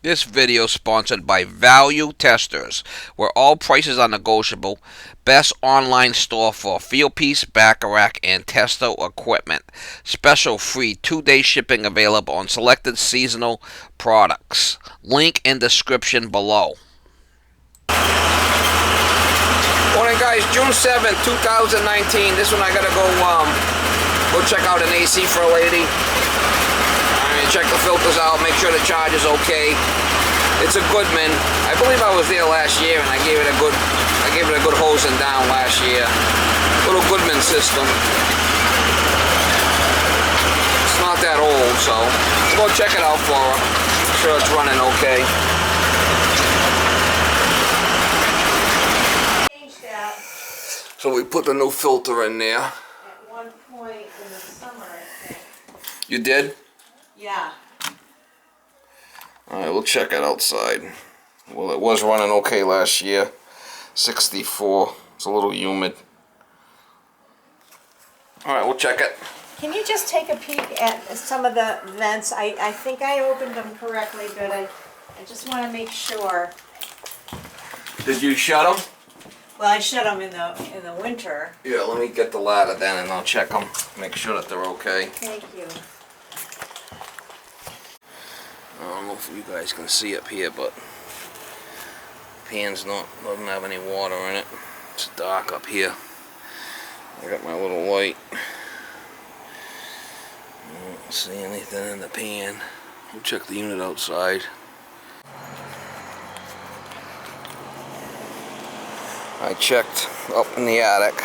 This video is sponsored by Value Testers, where all prices are negotiable. Best online store for Fieldpiece, Bacharach, and Tester equipment. Special free 2-day shipping available on selected seasonal products. Link in description below. Morning guys, June 7th, 2019. This one I gotta go check out an AC for a lady. Check the filters out, make sure the charge is okay. It's a Goodman. I believe I was there last year and I gave it a good hosing down last year. Little Goodman system. It's not that old, so we'll go check it out for her. Make sure it's running okay. So we put the new filter in there. At one point in the summer, I think. You did? Yeah. Alright, we'll check it outside. Well, it was running okay last year. 64. It's a little humid. Alright, we'll check it. Can you just take a peek at some of the vents? I think I opened them correctly, but I just want to make sure. Did you shut them? Well, I shut them in the winter. Yeah, let me get the ladder then and I'll check them. Make sure that they're okay. Thank you. I don't know if you guys can see up here, but the pan's doesn't have any water in it. It's dark up here. I got my little light. I don't see anything in the pan. We'll check the unit outside. I checked up in the attic.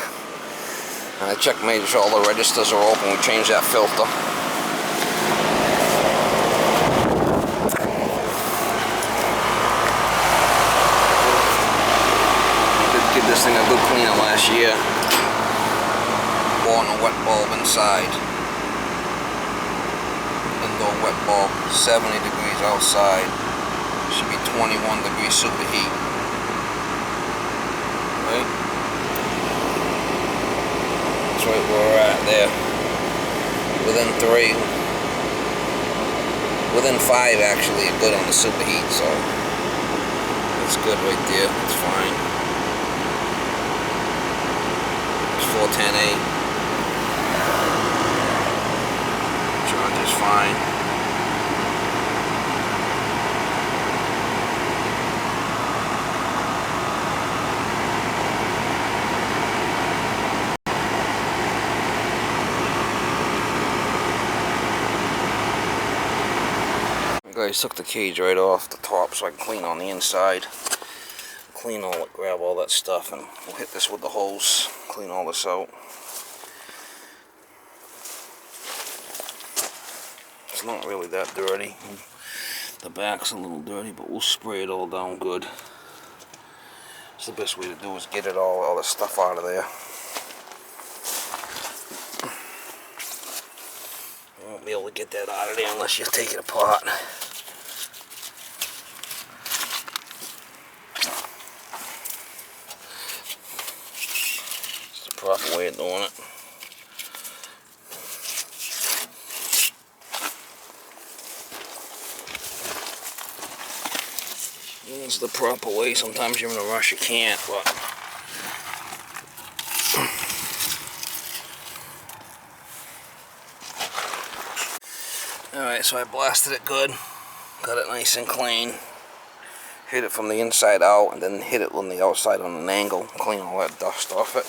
And I checked, made sure all the registers are open. We changed that filter. Give this thing a good cleaner last year. On a wet bulb inside. Indoor wet bulb, 70 degrees outside. Should be 21 degrees superheat. Right? That's right where we're at there. Within 3. Within 5 actually, good on the superheat, so that's good right there. It's fine. 410A. Charge is fine. Guys, took the cage right off the top so I can clean on the inside. Grab all that stuff, and we'll hit this with the hose, clean all this out. It's not really that dirty. The back's a little dirty, but we'll spray it all down good. It's the best way to do is get it all the stuff out of there. You won't be able to get that out of there unless you take it apart. Proper way of doing it. It's the proper way. Sometimes you're in a rush, you can't, but alright, so I blasted it good, got it nice and clean, hit it from the inside out, and then hit it on the outside on an angle, clean all that dust off it.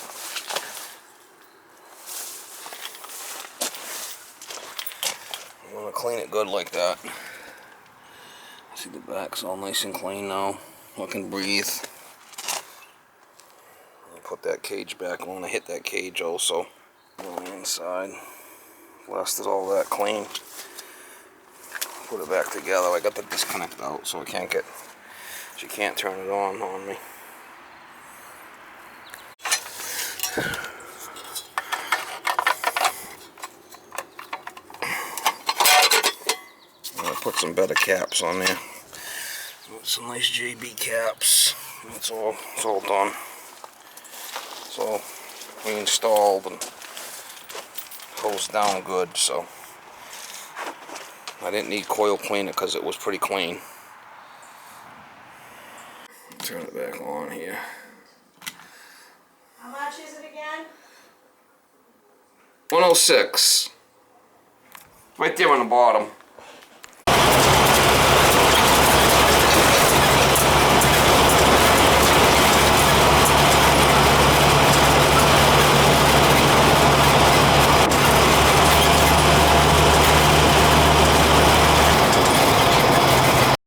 I'm going to clean it good like that. See, the back's all nice and clean now. I can breathe. Put that cage back. I want to hit that cage also on the inside. Blasted all that clean. Put it back together. I got the disconnect out so she can't turn it on me. Put some better caps on there. Some nice JB caps. It's all done. It's all reinstalled and hosed down good, so I didn't need coil cleaner because it was pretty clean. turn it back on here. How much is it again? 106. Right there on the bottom.